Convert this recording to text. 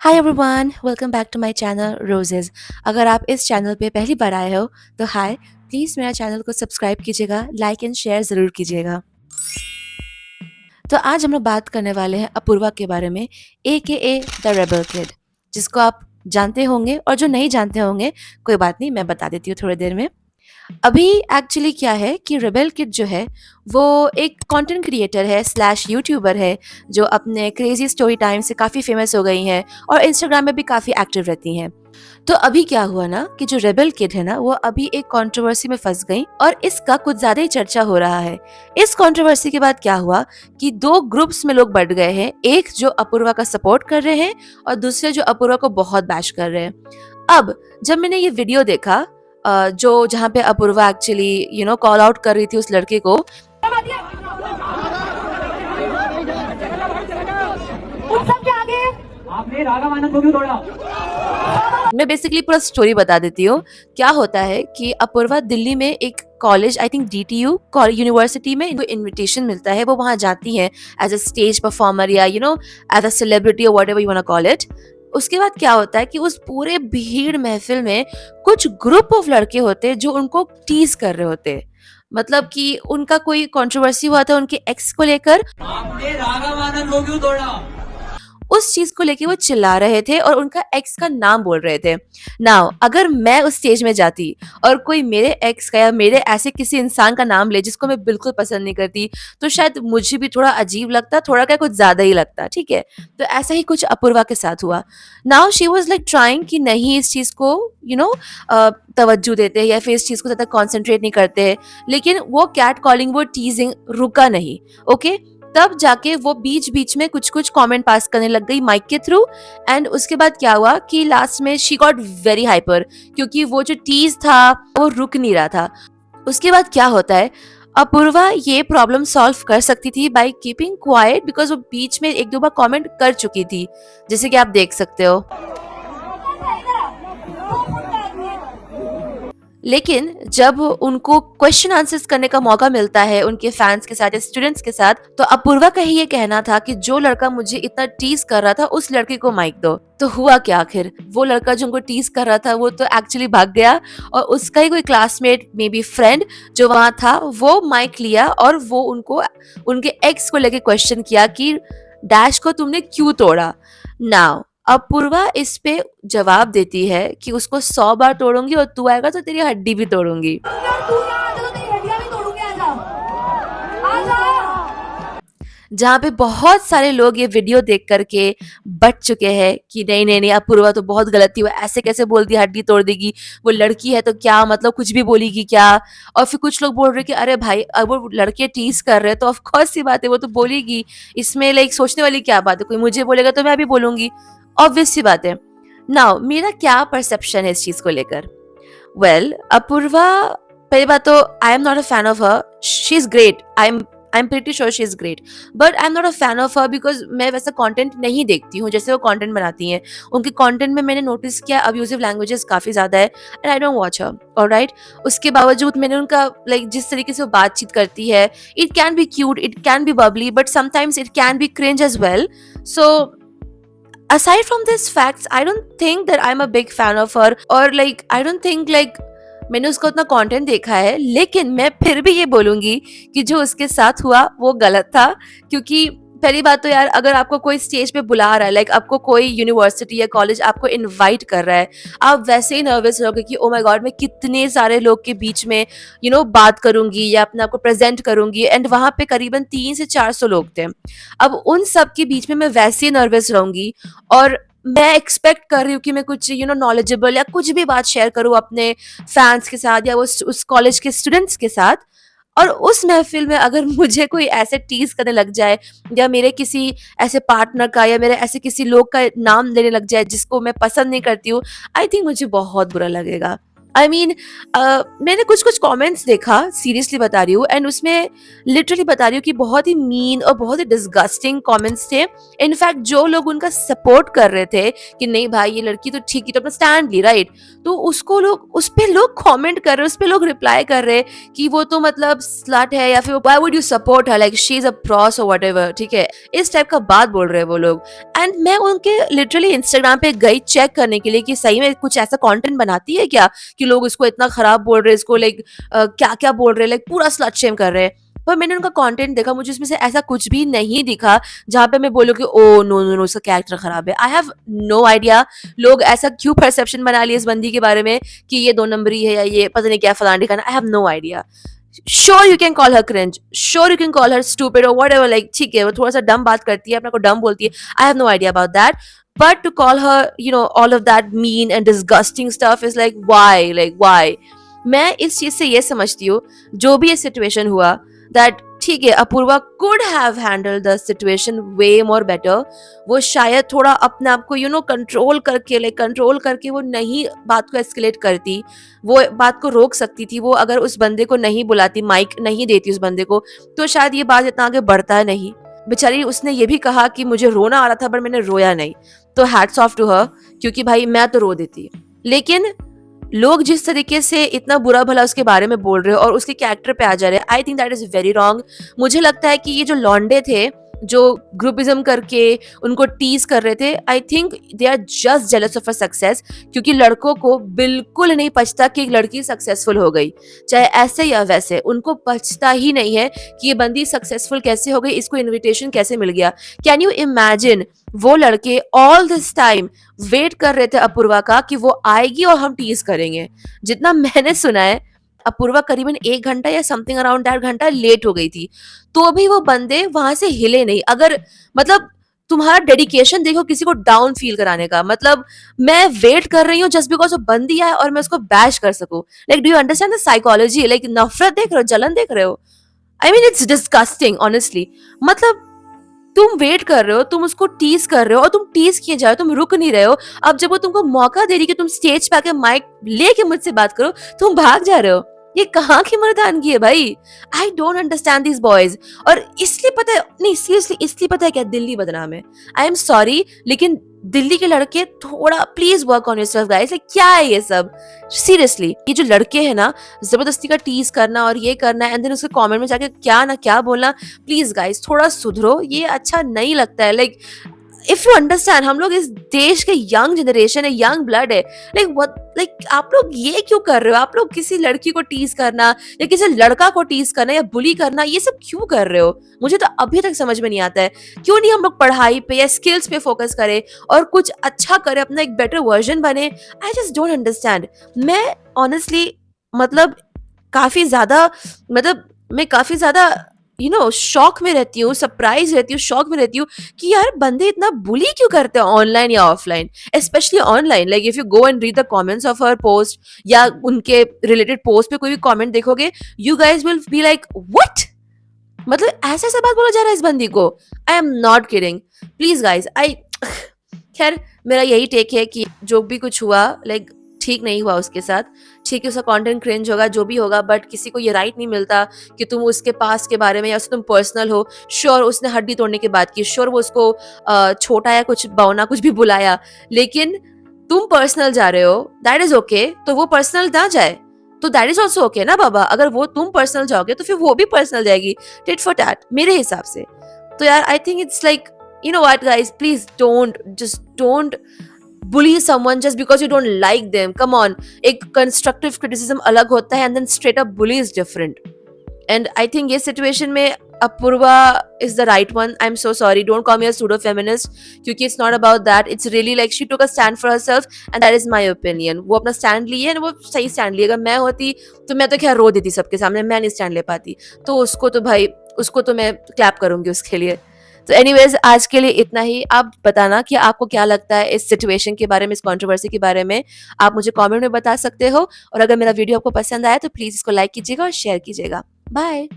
Hi everyone, welcome back to my channel Roses. अगर आप इस चैनल पे पहली बार आए हो तो हाय, प्लीज़ मेरा चैनल को सब्सक्राइब कीजिएगा, लाइक एंड शेयर ज़रूर कीजिएगा। तो आज हम लोग बात करने वाले हैं अपूर्वा के बारे में, AKA द रेबल किड, जिसको आप जानते होंगे और जो नहीं जानते होंगे कोई बात नहीं, मैं बता देती हूँ थोड़ी देर में। अभी एक्चुअली क्या है कि रेबेल किड जो है वो एक कंटेंट क्रिएटर है स्लैश यूट्यूबर है जो अपने क्रेजी स्टोरी टाइम से काफ़ी फेमस हो गई हैं और इंस्टाग्राम में भी काफ़ी एक्टिव रहती हैं। तो अभी क्या हुआ ना कि जो रेबेल किड है ना वो अभी एक कंट्रोवर्सी में फंस गई और इसका कुछ ज़्यादा ही चर्चा हो रहा है। इस कंट्रोवर्सी के बाद क्या हुआ कि दो ग्रुप्स में लोग बढ़ गए हैं, एक जो अपूर्वा का सपोर्ट कर रहे हैं और दूसरे जो अपूर्वा को बहुत बैश कर रहे हैं। अब जब मैंने ये वीडियो देखा जो जहाँ पे अपूर्वा एक्चुअली कॉल आउट कर रही थी उस लड़के को, उन सब के आगे आपने राघव आनंद को क्यों तोड़ा? मैं बेसिकली पूरा स्टोरी बता देती हूँ। क्या होता है कि अपूर्वा दिल्ली में एक college, I think DTU university में इनको इनविटेशन मिलता है, वो वहाँ जाती हैं एज अ स्टेज परफॉर्मर या एज अ सेलिब्रिटी और whatever you want to call it. उसके बाद क्या होता है कि उस पूरे भीड़ महफिल में कुछ ग्रुप ऑफ लड़के होते हैं जो उनको टीज कर रहे होते हैं। मतलब कि उनका कोई कंट्रोवर्सी हुआ था उनके एक्स को लेकर, आपने राघव आनंद को क्यों तोड़ा, उस चीज को लेके वो चिल्ला रहे थे और उनका एक्स का नाम बोल रहे थे। नाउ अगर मैं उस स्टेज में जाती और कोई मेरे एक्स का या मेरे ऐसे किसी इंसान का नाम ले जिसको मैं बिल्कुल पसंद नहीं करती, तो शायद मुझे भी थोड़ा अजीब लगता, थोड़ा क्या कुछ ज्यादा ही लगता, ठीक है। तो ऐसा ही कुछ अपूर्वा के साथ हुआ। Now she was like trying कि नहीं इस चीज को तवज्जो देते हैं या फिर इस चीज को ज्यादा कॉन्सेंट्रेट नहीं करते हैं, लेकिन वो कैट कॉलिंग, वो टीजिंग रुका नहीं। ओके, तब जाके वो बीच बीच में कुछ कुछ कमेंट पास करने लग गई माइक के थ्रू। एंड उसके बाद क्या हुआ कि लास्ट में शी गॉट वेरी हाइपर, क्योंकि वो जो टीज था वो रुक नहीं रहा था। उसके बाद क्या होता है, अपूर्वा ये प्रॉब्लम सॉल्व कर सकती थी बाय कीपिंग क्वाइट, बिकॉज वो बीच में एक दो बार कमेंट कर चुकी थी, जैसे कि आप देख सकते हो। लेकिन जब उनको क्वेश्चन आंसर्स करने का मौका मिलता है उनके फैंस के साथ या स्टूडेंट्स के साथ, तो अपूर्वा का ही ये कहना था कि जो लड़का मुझे इतना टीज कर रहा था उस लड़के को माइक दो। तो हुआ क्या आखिर, वो लड़का जो उनको टीज कर रहा था वो तो एक्चुअली भाग गया और उसका ही कोई क्लासमेट मे बी फ्रेंड जो वहां था वो माइक लिया और वो उनको उनके एक्स को लेके क्वेश्चन किया कि डैश को तुमने क्यों तोड़ा। नाउ अपूर्वा इस पे जवाब देती है कि उसको 100 बार तोड़ूंगी और तू आएगा तो तेरी हड्डी भी तोड़ूंगी। जहाँ पे बहुत सारे लोग ये वीडियो देख करके बच चुके हैं कि नहीं नहीं नहीं, अपूर्वा तो बहुत गलत थी, वो ऐसे कैसे बोल दी हड्डी तोड़ देगी, वो लड़की है तो क्या मतलब कुछ भी बोलेगी क्या। और फिर कुछ लोग बोल रहे कि अरे भाई अब वो लड़के टीज कर रहे हैं तो ऑफ कोर्स सी बात है वो तो बोलेगी, इसमें लाइक सोचने वाली क्या बात है, कोई मुझे बोलेगा तो मैं भी बोलूंगी, ऑब्वियस सी बात है। नाउ मेरा क्या परसेप्शन है इस चीज को लेकर। वेल, अपूर्वा, पहली बात तो आई am not a fan of her, she is great, I am pretty sure she is great, but I am not a fan of her because मैं वैसा कंटेंट नहीं देखती हूँ जैसे वो कंटेंट बनाती हैं। उनके कंटेंट में मैंने नोटिस किया अब्यूजिव लैंग्वेजेस काफी ज्यादा है and I don't watch her, alright. उसके बावजूद मैंने उनका लाइक जिस तरीके से वो बातचीत करती है, it can be cute, it can be bubbly, but sometimes it can be cringe as well. So aside from these facts, I don't think that I'm a big fan of her, और like I don't think like मैंने उसका उतना content देखा है, लेकिन मैं फिर भी ये बोलूंगी कि जो उसके साथ हुआ वो गलत था। क्योंकि पहली बात तो यार, अगर आपको कोई स्टेज पे बुला रहा है, लाइक आपको कोई यूनिवर्सिटी या कॉलेज आपको इनवाइट कर रहा है, आप वैसे ही नर्वस रहोगे कि ओ माय गॉड मैं कितने सारे लोग के बीच में बात करूंगी या अपने आप को प्रेजेंट करूंगी, एंड वहां पे करीबन 300 से 400 लोग थे। अब उन सब के बीच में मैं वैसे ही नर्वस रहूंगी और मैं एक्सपेक्ट कर रही हूँ कि मैं कुछ नॉलेजेबल या कुछ भी बात शेयर करूँ अपने फैंस के साथ या उस कॉलेज के स्टूडेंट्स के साथ। और उस महफिल में अगर मुझे कोई ऐसे टीज करने लग जाए या मेरे किसी ऐसे पार्टनर का या मेरे ऐसे किसी लोग का नाम लेने लग जाए जिसको मैं पसंद नहीं करती हूँ, आई थिंक मुझे बहुत बुरा लगेगा। आई मीन मैंने कुछ-कुछ कमेंट्स देखा, सीरियसली बता रही हूँ, एंड उसमें लिटरली बता रही हूँ कि बहुत ही मीन और बहुत ही डिस्गस्टिंग कमेंट्स थे। इनफैक्ट जो लोग उनका सपोर्ट कर रहे थे कि नहीं भाई ये लड़की तो ठीक ही तो अपना स्टैंड ली, राइट? तो उसको लोग उस पे लोग कमेंट कर रहे हैं, उस पे लोग रिप्लाई कर रहे हैं कि वो तो मतलब स्लट है, या फिर why would you support her, like she is a pros और व्हाटएवर, ठीक है? इस टाइप का बात बोल रहे हैं वो लोग। एंड मैं उनके लिटरली इंस्टाग्राम पे गई चेक करने के लिए कि सही में कुछ ऐसा कंटेंट बनाती है क्या कि लोग इसको इतना खराब बोल रहे हैं, इसको लाइक क्या-क्या बोल रहे हैं, लाइक पूरा स्लट शेम कर रहे हैं। पर मैंने उनका कंटेंट देखा, मुझे उसमें से ऐसा कुछ भी नहीं दिखा जहाँ पे मैं बोलूँ कि ओह नो नो नो इसका कैरेक्टर खराब है। आई हैव नो आइडिया लोग ऐसा क्यों परसेप्शन बना लिए इस बंदी के बारे में कि ये 2 नंबरी है या ये पता नहीं क्या फलाना-ढिकाना। I have no idea. Sure you can call her cringe, sure you can call her stupid और व्हाटएवर, लाइक ठीक है वो थोड़ा-सा डम्ब बात करती है, अपने को डम्ब बोलती है। I have no idea about that. But to call her, you know, all of that mean and disgusting stuff is like why? Like why? मैं इस चीज से ये समझती हूँ, जो भी ये सिचुएशन हुआ, दैट ठीक है Apoorva could have handle the situation way more better. वो शायद थोड़ा अपने आप को कंट्रोल करके, लाइक कंट्रोल करके वो नहीं बात को एस्केलेट करती, वो बात को रोक सकती थी। वो अगर उस बंदे को नहीं बुलाती, माइक नहीं देती उस बंदे को, तो शायद ये बात इतना आगे बढ़ता नहीं। बेचारी उसने ये भी कहा कि मुझे रोना आ रहा था पर मैंने रोया नहीं, तो हैट्स ऑफ टू हर, क्योंकि भाई मैं तो रो देती। लेकिन लोग जिस तरीके से इतना बुरा भला उसके बारे में बोल रहे हो और उसके कैरेक्टर पे आ जा रहे हैं, I think that is very wrong. मुझे लगता है कि ये जो लौंडे थे जो ग्रुपिज्म करके उनको टीज कर रहे थे, I think they are just jealous of a success, क्योंकि लड़कों को बिल्कुल नहीं पछता कि एक लड़की सक्सेसफुल हो गई, चाहे ऐसे या वैसे। उनको पछता ही नहीं है कि ये बंदी सक्सेसफुल कैसे हो गई, इसको इनविटेशन कैसे मिल गया। कैन यू इमेजिन वो लड़के ऑल दिस टाइम वेट कर रहे थे अपूर्वा का कि वो आएगी और हम टीज करेंगे। जितना मैंने सुना है अपूर्वा करीबन 1 घंटा या समथिंग अराउंड दैट घंटा लेट हो गई थी, तो भी वो बंदे वहां से हिले नहीं। अगर मतलब तुम्हारा डेडिकेशन देखो किसी को डाउन फील कराने का, मतलब मैं वेट कर रही हूँ जस्ट बिकॉज वो बंदी आए और मैं उसको बैश कर सकूं। Like do you understand the psychology? Like नफरत देख रहे हो, जलन देख रहे हो? I mean it's disgusting honestly. मतलब तुम वेट कर रहे हो, तुम उसको टीज कर रहे हो और तुम टीज किए जा रहे हो, तुम रुक नहीं रहे हो। अब जब वो तुमको मौका दे रही कि तुम स्टेज पे आके माइक लेके मुझसे बात करो, तुम भाग जा रहे हो। ये कहाँ की मर्दानगी है भाई? I don't understand this boys. और इसलिए पता है, नहीं सीरियसली इसलिए पता है क्या दिल्ली बदनाम है। आई एम सॉरी, लेकिन दिल्ली के लड़के थोड़ा please work on yourself guys. Like क्या है ये सब? सीरियसली ये जो लड़के हैं ना, जबरदस्ती का टीज करना और ये करना एंड देन उसके कमेंट में जाके क्या ना क्या बोलना, प्लीज गाइस थोड़ा सुधरो, ये अच्छा नहीं लगता है। लाइक इफ यू अंडरस्टैंड, हम लोग इस देश के यंग जनरेशन है, यंग ब्लड है, लाइक व्हाट, लाइक आप लोग ये क्यों कर रहे हो? आप लोग किसी लड़की को टीज करना या किसी लड़का को टीज करना या बुली करना, ये सब क्यों कर रहे हो? मुझे तो अभी तक समझ में नहीं आता है। क्यों नहीं हम लोग पढ़ाई पे या स्किल्स पे फोकस करें और कुछ अच्छा करें, अपना एक बेटर वर्जन बने? I just don't understand. मैं ऑनेस्टली मतलब काफी ज्यादा, मतलब मैं काफी ज्यादा शॉक में रहती हूँ, सरप्राइज रहती हूँ, शॉक में रहती हूँ कि यार बंदे इतना बुली क्यों करते हैं ऑनलाइन या offline, specially online. Like if you go and read the comments of her post या उनके रिलेटेड पोस्ट पे कोई भी कमेंट देखोगे, you guys will be like what, मतलब ऐसा ऐसा बात बोला जा रहा है इस बंदी को। I am not kidding, please guys. I खैर मेरा यही टेक है कि जो भी कुछ हुआ लाइक ठीक नहीं हुआ उसके साथ। ठीक है उसका कंटेंट क्रिंज होगा, जो भी होगा, बट किसी को ये राइट नहीं मिलता कि तुम उसके पास के बारे में या उससे तुम पर्सनल हो। श्योर उसने हड्डी तोड़ने की बात की, श्योर वो उसको छोटा या कुछ बौना कुछ भी बुलाया, लेकिन तुम पर्सनल जा रहे हो, दैट इज ओके। तो वो पर्सनल ना जाए तो दैट इज ऑल्सो ओके ना बाबा। अगर वो तुम पर्सनल जाओगे तो फिर वो भी पर्सनल जाएगी, टिट फॉर टैट मेरे हिसाब से। तो यार I think it's like you know what guys, please don't bully someone just because you don't like them. Come on, एक constructive criticism अलग होता है and then straight up bully is different. And I think ये situation में Apurva is the right one. I'm so sorry, don't call me a pseudo feminist क्योंकि it's not about that. It's really like she took a stand for herself and that is my opinion. वो अपना stand ली है, वो सही stand ली। अगर मैं होती तो मैं तो क्या रो देती सबके सामने, मैं नहीं stand ले पाती। तो उसको तो भाई, उसको तो मैं clap करूंगी उसके लिए। तो एनीवेज आज के लिए इतना ही। आप बताना कि आपको क्या लगता है इस सिचुएशन के बारे में, इस कंट्रोवर्सी के बारे में। आप मुझे कमेंट में बता सकते हो, और अगर मेरा वीडियो आपको पसंद आया तो प्लीज इसको लाइक कीजिएगा और शेयर कीजिएगा। बाय।